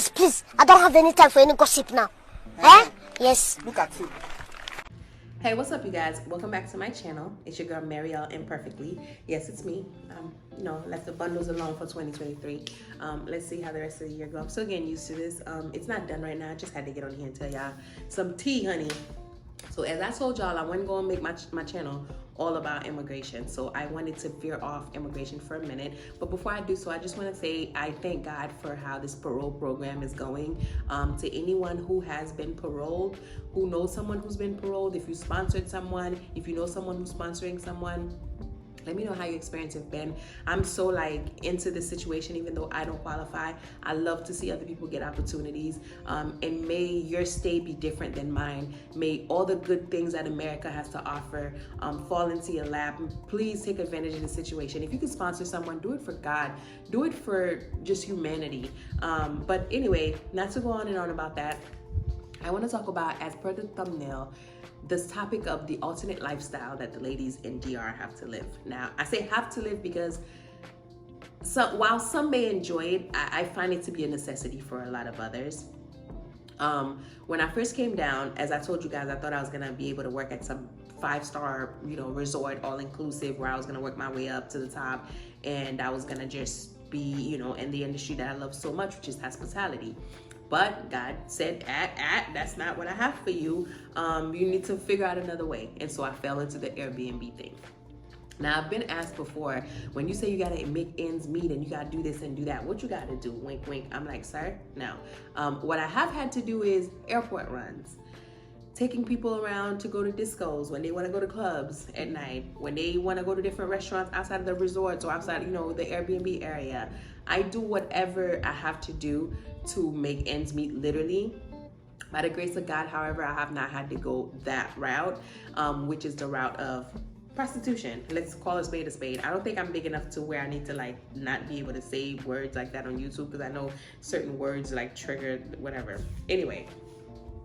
please. I don't have any time for any gossip now. Eh? Yes. Look at you. Hey, what's up, you guys? Welcome back to my channel. It's your girl Marielle Imperfectly. Yes, it's me. Left the bundles alone for 2023. Let's see how the rest of the year goes. I'm still getting used to this. It's not done right now. I just had to get on here and tell y'all some tea, honey. So as I told y'all, I wasn't going to make my channel all about immigration. So I wanted to veer off immigration for a minute. But before I do so, I just want to say I thank God for how this parole program is going. To anyone who has been paroled, who knows someone who's been paroled, if you sponsored someone, if you know someone who's sponsoring someone, let me know how your experience has been. I'm so into this situation, even though I don't qualify. I love to see other people get opportunities. And may your stay be different than mine. May all the good things that America has to offer fall into your lap. Please take advantage of the situation. If you can sponsor someone, do it for God. Do it for just humanity. But anyway, not to go on and on about that, I want to talk about, as per the thumbnail, this topic of the alternate lifestyle that the ladies in DR have to live. Now, I say have to live because while some may enjoy it, I find it to be a necessity for a lot of others. When I first came down, as I told you guys, I thought I was gonna be able to work at some 5-star, resort, all-inclusive, where I was gonna work my way up to the top, and I was gonna just be, in the industry that I love so much, which is hospitality. But God said, that's not what I have for you. You need to figure out another way. And so I fell into the Airbnb thing. Now, I've been asked before, when you say you gotta make ends meet and you gotta do this and do that, what you gotta do? Wink, wink. I'm like, sir, no. What I have had to do is airport runs. Taking people around to go to discos, when they want to go to clubs at night, when they want to go to different restaurants outside of the resorts or outside, the Airbnb area. I do whatever I have to do to make ends meet, literally. By the grace of God, however, I have not had to go that route, which is the route of prostitution. Let's call a spade a spade. I don't think I'm big enough to where I need to not be able to say words like that on YouTube, because I know certain words trigger whatever. Anyway,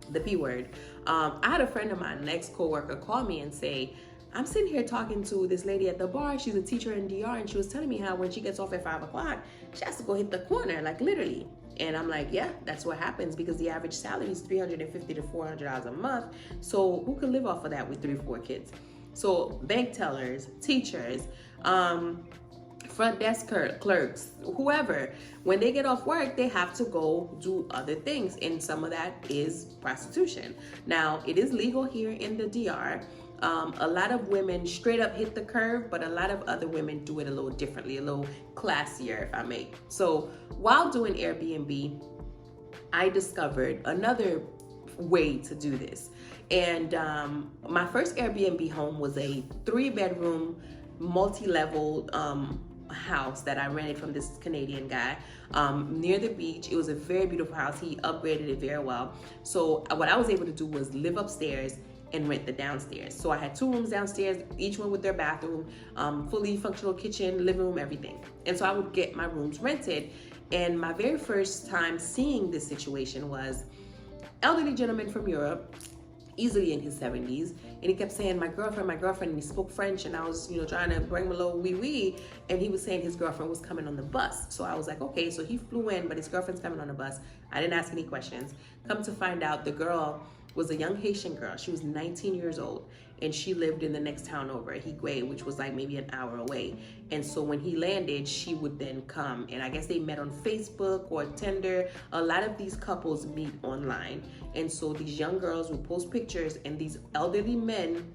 the P word. I had a friend of mine, an ex-coworker, call me and say, I'm sitting here talking to this lady at the bar. She's a teacher in DR, and she was telling me how when she gets off at 5 o'clock, she has to go hit the corner, literally. And I'm like, yeah, that's what happens, because the average salary is $350 to $400 a month. So who could live off of that with 3-4 kids? So bank tellers, teachers, front desk clerks, whoever, when they get off work, they have to go do other things, and some of that is prostitution. Now, it is legal here in the DR. A lot of women straight up hit the curve, but a lot of other women do it a little differently, a little classier, if I may. So while doing Airbnb, I discovered another way to do this. And my first Airbnb home was a 3-bedroom, multi-level house that I rented from this Canadian guy near the beach. It was a very beautiful house. He upgraded it very well. So what I was able to do was live upstairs and rent the downstairs. So I had 2 rooms downstairs, each one with their bathroom, fully functional kitchen, living room, everything. And so I would get my rooms rented. And my very first time seeing this situation was elderly gentleman from Europe, easily in his 70s, and he kept saying, my girlfriend, and he spoke French, and I was, trying to bring him a little wee-wee, and he was saying his girlfriend was coming on the bus. So I was like, okay, so he flew in, but his girlfriend's coming on the bus. I didn't ask any questions. Come to find out, the girl was a young Haitian girl. She was 19 years old, and she lived in the next town over, Higuay, which was maybe an hour away. And so when he landed, she would then come, and I guess they met on Facebook or Tinder. A lot of these couples meet online, and so these young girls would post pictures, and these elderly men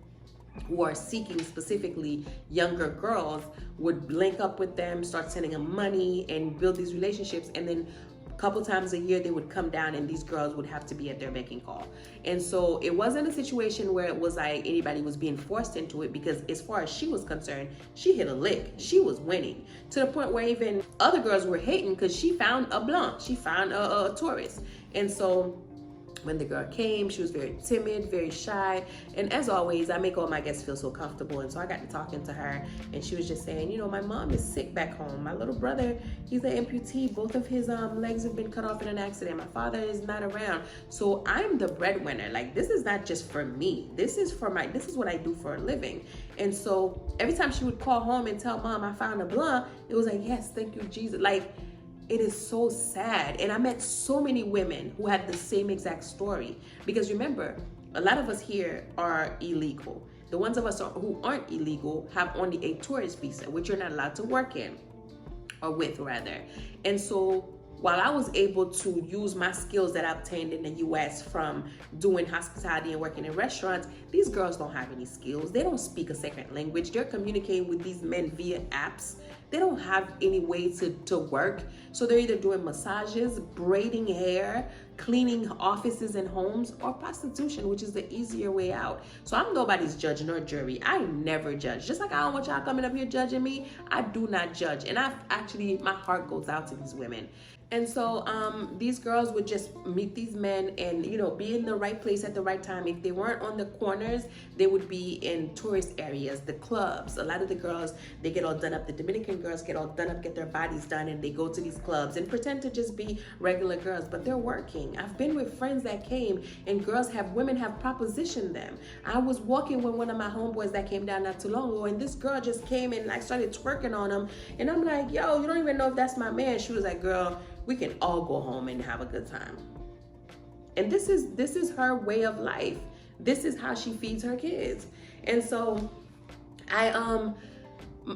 who are seeking specifically younger girls would link up with them, start sending them money, and build these relationships. And then a couple times a year, they would come down, and these girls would have to be at their beck and call. And so it wasn't a situation where it was anybody was being forced into it, because as far as she was concerned, she hit a lick. She was winning, to the point where even other girls were hating because she found a blanc. She found a tourist. And so when the girl came, she was very timid, very shy. And as always, I make all my guests feel so comfortable. And so I got to talking to her, and she was just saying, my mom is sick back home. My little brother, he's an amputee. Both of his legs have been cut off in an accident. My father is not around. So I'm the breadwinner. This is not just for me. This is what I do for a living. And so every time she would call home and tell mom I found a blanc, it was yes, thank you, Jesus. it is so sad. And I met so many women who had the same exact story. Because remember, a lot of us here are illegal. The ones of us who aren't illegal have only a tourist visa, which you're not allowed to work in, or with rather. And so while I was able to use my skills that I obtained in the US from doing hospitality and working in restaurants, these girls don't have any skills. They don't speak a second language. They're communicating with these men via apps. They don't have any way to work. So they're either doing massages, braiding hair, cleaning offices and homes, or prostitution, which is the easier way out. So I'm nobody's judge nor jury. I never judge. Just like I don't want y'all coming up here judging me, I do not judge. And my heart goes out to these women. And so these girls would just meet these men and, you know, be in the right place at the right time. If they weren't on the corners, they would be in tourist areas, the clubs. A lot of the girls, they get all done up. The Dominican girls get all done up, get their bodies done, and they go to these clubs and pretend to just be regular girls, but they're working. I've been with friends that came and women have propositioned them. I was walking with one of my homeboys that came down not too long ago, and this girl just came and like started twerking on him. And I'm like, yo, you don't even know if that's my man. She was like, girl, we can all go home and have a good time. And this is her way of life. This is how she feeds her kids. And so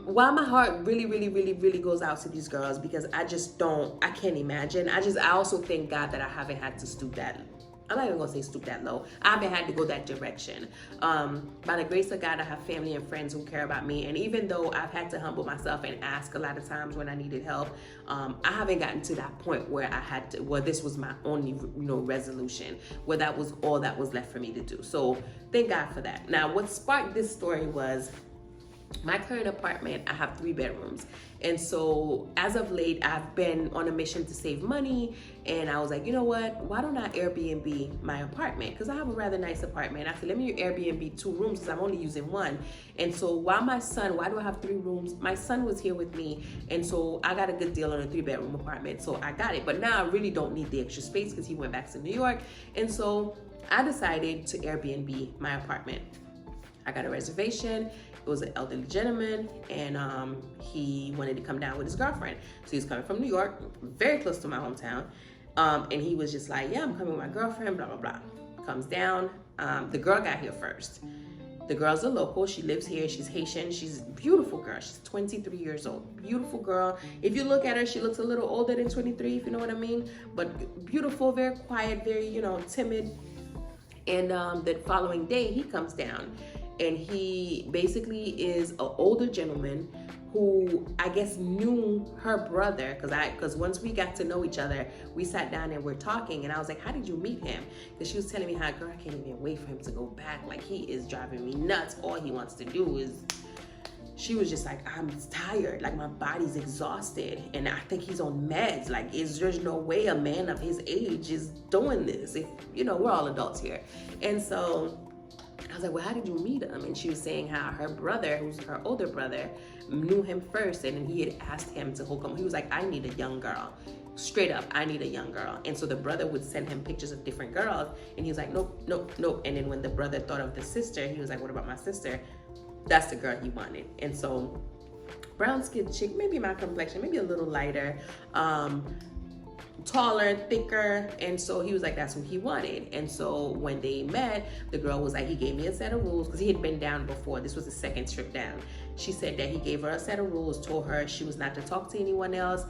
while my heart really goes out to these girls, because I can't imagine. I also thank God that I haven't had to stoop that. I'm not even gonna say stoop that low. I haven't had to go that direction. By the grace of God, I have family and friends who care about me. And even though I've had to humble myself and ask a lot of times when I needed help, I haven't gotten to that point where this was my only, resolution, where that was all that was left for me to do. So thank God for that. Now, what sparked this story was my current apartment. I have 3 bedrooms. And so as of late, I've been on a mission to save money. And I was like, you know what? Why don't I Airbnb my apartment? Because I have a rather nice apartment. I said, let me Airbnb 2 rooms because I'm only using 1. And so why do I have 3 rooms? My son was here with me. And so I got a good deal on a 3-bedroom apartment. So I got it. But now I really don't need the extra space because he went back to New York. And so I decided to Airbnb my apartment. I got a reservation. It was an elderly gentleman, and he wanted to come down with his girlfriend. So he's coming from New York, very close to my hometown. And he was just like, yeah, I'm coming with my girlfriend, blah, blah, blah. Comes down. The girl got here first. The girl's a local. She lives here. She's Haitian. She's a beautiful girl. She's 23 years old. Beautiful girl. If you look at her, she looks a little older than 23, if you know what I mean. But beautiful, very quiet, very, timid. And the following day, he comes down. And he basically is an older gentleman who I guess knew her brother, because once we got to know each other, we sat down and we're talking, and I was like, how did you meet him? Because she was telling me how, girl, I can't even wait for him to go back. Like, he is driving me nuts. All he wants to do is, she was just like, I'm tired. Like, my body's exhausted. And I think he's on meds. Like, there's no way a man of his age is doing this. If, we're all adults here. And so I was like, well, how did you meet him? And she was saying how her brother, who's her older brother, knew him first, and then he had asked him to hook him. He was like, I need a young girl. Straight up, I need a young girl. And so the brother would send him pictures of different girls, and he was like, nope, nope, nope. And then when the brother thought of the sister, he was like, what about my sister? That's the girl he wanted. And so brown skinned chick, maybe my complexion, maybe a little lighter, taller, thicker. And so he was like, that's what he wanted. And so when they met, the girl was like, he gave me a set of rules, because he had been down before. This was the second trip down. She said that he gave her a set of rules, told her she was not to talk to anyone else.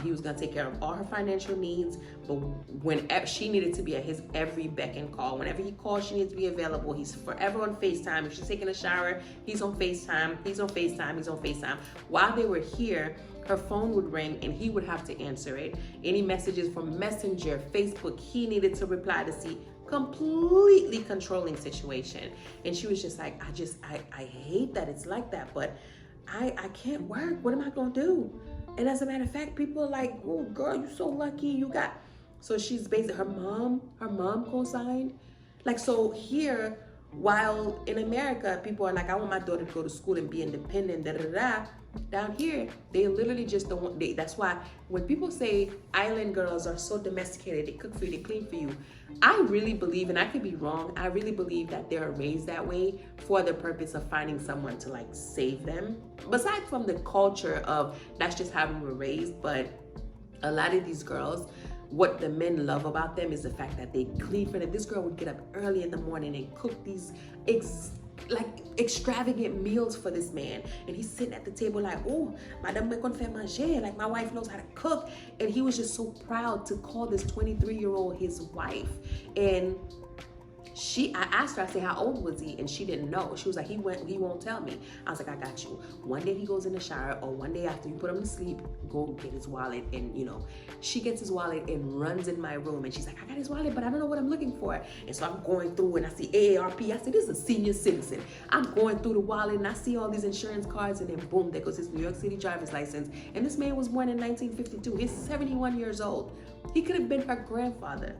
He was going to take care of all her financial needs, but whenever she needed to be at his every beck and call. Whenever he calls, she needs to be available. He's forever on FaceTime. If she's taking a shower, he's on FaceTime. He's on FaceTime. He's on FaceTime. While they were here, her phone would ring and he would have to answer it. Any messages from Messenger, Facebook, he needed to reply to see. Completely controlling situation. And she was just like, I hate that it's like that, but I can't work. What am I gonna do? And as a matter of fact, people are like, oh girl, you so lucky you got. So she's basically, her mom co-signed. Like, so here, while in America, people are like, I want my daughter to go to school and be independent, Down here, they literally just don't want, that's why when people say island girls are so domesticated, they cook for you, they clean for you, I really believe, and I could be wrong, I really believe that they're raised that way for the purpose of finding someone to like save them. Besides from the culture of that's just how we were raised, but A lot of these girls, what the men love about them is the fact that they clean for them. This girl would get up early in the morning and cook these extravagant meals for this man, and he's sitting at the table like, oh, madame me kon faire manger, like my wife knows how to cook. And he was just so proud to call this 23-year-old his wife. And I asked her, I said, how old was he? And she didn't know. She was like, he won't tell me. I was like, I got you. One day he goes in the shower, or one day after you put him to sleep, go get his wallet. And she gets his wallet and runs in my room, and she's like, I got his wallet, but I don't know what I'm looking for. And so I'm going through and I see AARP. I said, this is a senior citizen. I'm going through the wallet and I see all these insurance cards, and then boom, there goes his New York City driver's license. And this man was born in 1952. He's 71 years old. He could have been her grandfather.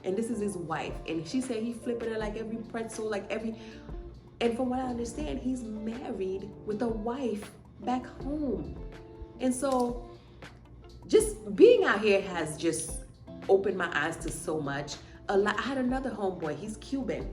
And this is his wife. And she said he flipping her like every pretzel, and from what I understand, he's married with a wife back home. And so just being out here has just opened my eyes to so much. I had another homeboy, he's Cuban.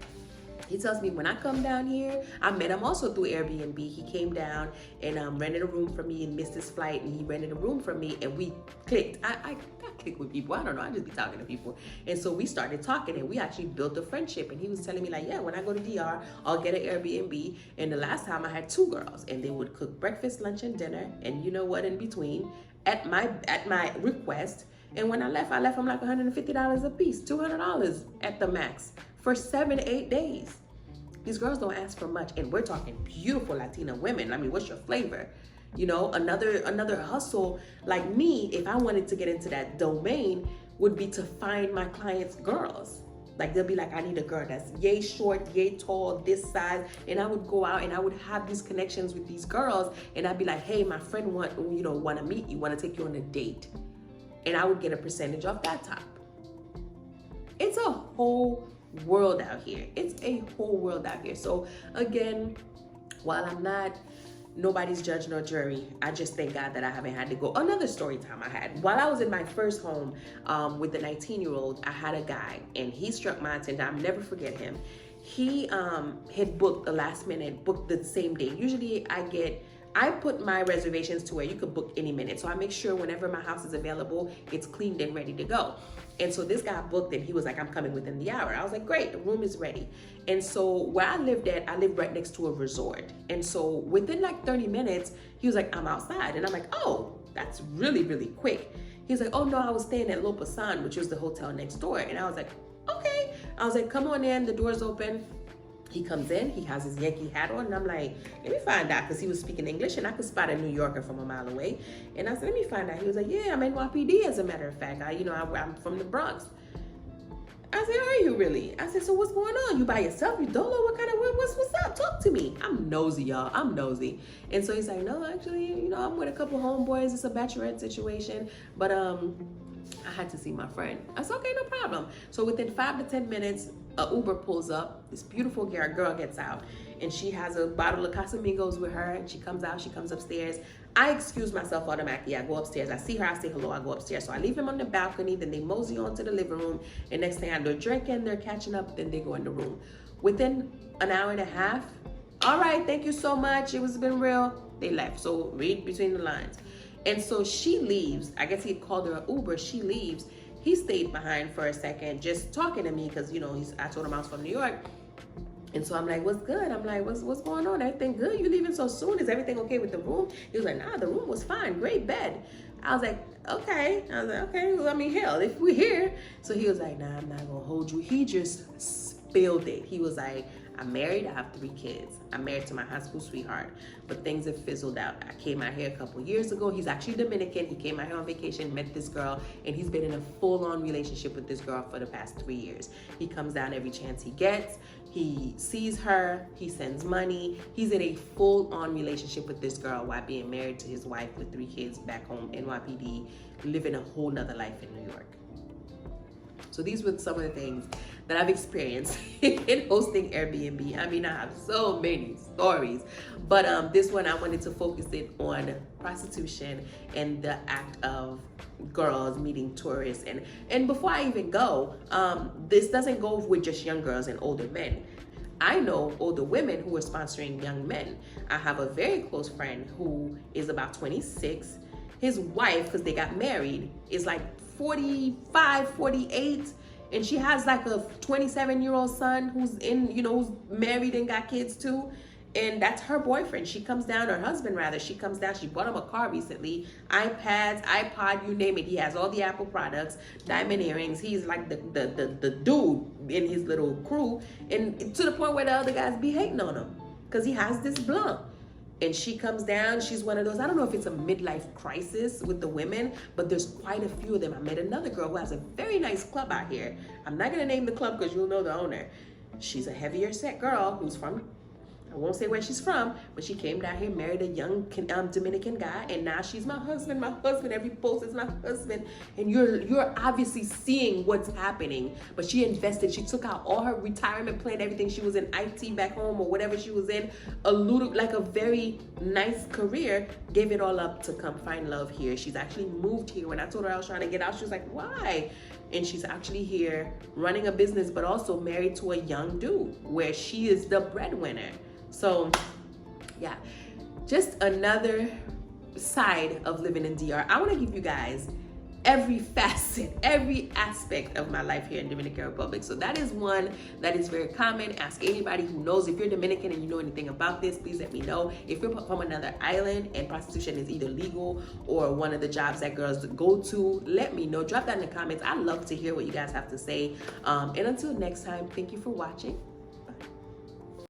He tells me when I come down here, I met him also through Airbnb. He came down and rented a room for me and missed his flight, and he rented a room for me, and we clicked. I click with people. I don't know. I just be talking to people. And so we started talking, and we actually built a friendship. And he was telling me like, yeah, when I go to DR, I'll get an Airbnb. And the last time I had 2 girls, and they would cook breakfast, lunch, and dinner, and you know what in between at my request. And when I left them like $150 a piece, $200 at the max, for 7-8 days. These girls don't ask for much, and we're talking beautiful Latina women. I mean, what's your flavor? Another hustle like me, if I wanted to get into that domain, would be to find my clients' girls. Like they'll be like, I need a girl that's yay short, yay tall, this size, and I would go out and I would have these connections with these girls, and I'd be like, hey, my friend want to meet you, want to take you on a date, and I would get a percentage off that top. It's a whole world out here. It's a whole world out here. So again, while I'm not nobody's judge nor jury, I just thank God that I haven't had to go. Another story time I had while I was in my first home with the 19-year-old, I had a guy, and he struck my attention. I'll never forget him. He had booked the last minute, booked the same day. Usually I put my reservations to where you could book any minute. So I make sure whenever my house is available, it's cleaned and ready to go. And so this guy booked, and he was like, I'm coming within the hour. I was like, great, the room is ready. And so where I lived right next to a resort. And so within like 30 minutes, he was like, I'm outside. And I'm like, oh, that's really, really quick. He was like, oh no, I was staying at Lopasan, which was the hotel next door. And I was like, okay. I was like, come on in, the door's open. He comes in, he has his Yankee hat on, and I'm like, let me find out, because he was speaking English, and I could spot a New Yorker from a mile away. And I said, let me find out. He was like, yeah, I'm NYPD, as a matter of fact. I'm from the Bronx. I said, are you really? I said, so what's going on? You by yourself? You don't know what's up? Talk to me. I'm nosy, y'all. I'm nosy. And so he's like, no, actually, I'm with a couple homeboys. It's a bachelorette situation, but I had to see my friend. I said, okay, no problem. So within 5 to 10 minutes, a Uber pulls up. This beautiful girl gets out, and she has a bottle of Casamigos with her, and she comes upstairs. I excuse myself automatically. I go upstairs. I see her. I say hello. I go upstairs. So I leave him on the balcony. Then they mosey on to the living room. And next thing I know, they're drinking, they're catching up. Then they go in the room. Within an hour and a half, all right, thank you so much. It was been real. They left. So read between the lines. And so she leaves. I guess he called her an Uber. She leaves. He stayed behind for a second, just talking to me, because I told him I was from New York. And so I'm like, what's good? I'm like, what's going on? Everything good? You leaving so soon? Is everything okay with the room? He was like, nah, the room was fine. Great bed. I was like, okay. I was like, okay, well, I mean, hell, if we're here. So he was like, nah, I'm not gonna hold you. He just spilled it. He was like, I'm married, I have 3 kids. I'm married to my high school sweetheart, but things have fizzled out. I came out here a couple years ago. He's actually Dominican. He came out here on vacation, met this girl, and he's been in a full-on relationship with this girl for the past 3 years. He comes down every chance he gets. He sees her, he sends money. He's in a full-on relationship with this girl while being married to his wife with 3 kids back home, NYPD, living a whole nother life in New York. So these were some of the things that I've experienced in hosting Airbnb. I mean, I have so many stories, but this one I wanted to focus it on prostitution and the act of girls meeting tourists. And before I even go, this doesn't go with just young girls and older men. I know older women who are sponsoring young men. I have a very close friend who is about 26. His wife, because they got married, is like 45, 48. And she has like a 27-year-old son who's who's married and got kids too. And that's her boyfriend. She comes down, her husband rather, she comes down, she bought him a car recently, iPads, iPod, you name it. He has all the Apple products, diamond earrings. He's like the dude in his little crew. And to the point where the other guys be hating on him because he has this blunt. And she comes down, she's one of those, I don't know if it's a midlife crisis with the women, but there's quite a few of them. I met another girl who has a very nice club out here. I'm not gonna name the club because you'll know the owner. She's a heavier set girl who's from, I won't say where she's from, but she came down here, married a young Dominican guy, and now she's my husband. Every post is my husband. And you're obviously seeing what's happening. But she invested, she took out all her retirement plan, everything. She was in IT back home or whatever she was in, like a very nice career, gave it all up to come find love here. She's actually moved here. When I told her I was trying to get out, she was like, why? And she's actually here running a business, but also married to a young dude where she is the breadwinner. So yeah, just another side of living in DR. I want to give you guys every facet, every aspect of my life here in Dominican Republic. So that is one that is very common. Ask anybody who knows. If you're Dominican and you know anything about this, please let me know. If you're from another island and prostitution is either legal or one of the jobs that girls go to, let me know. Drop that in the comments. I'd love to hear what you guys have to say. And until next time, thank you for watching.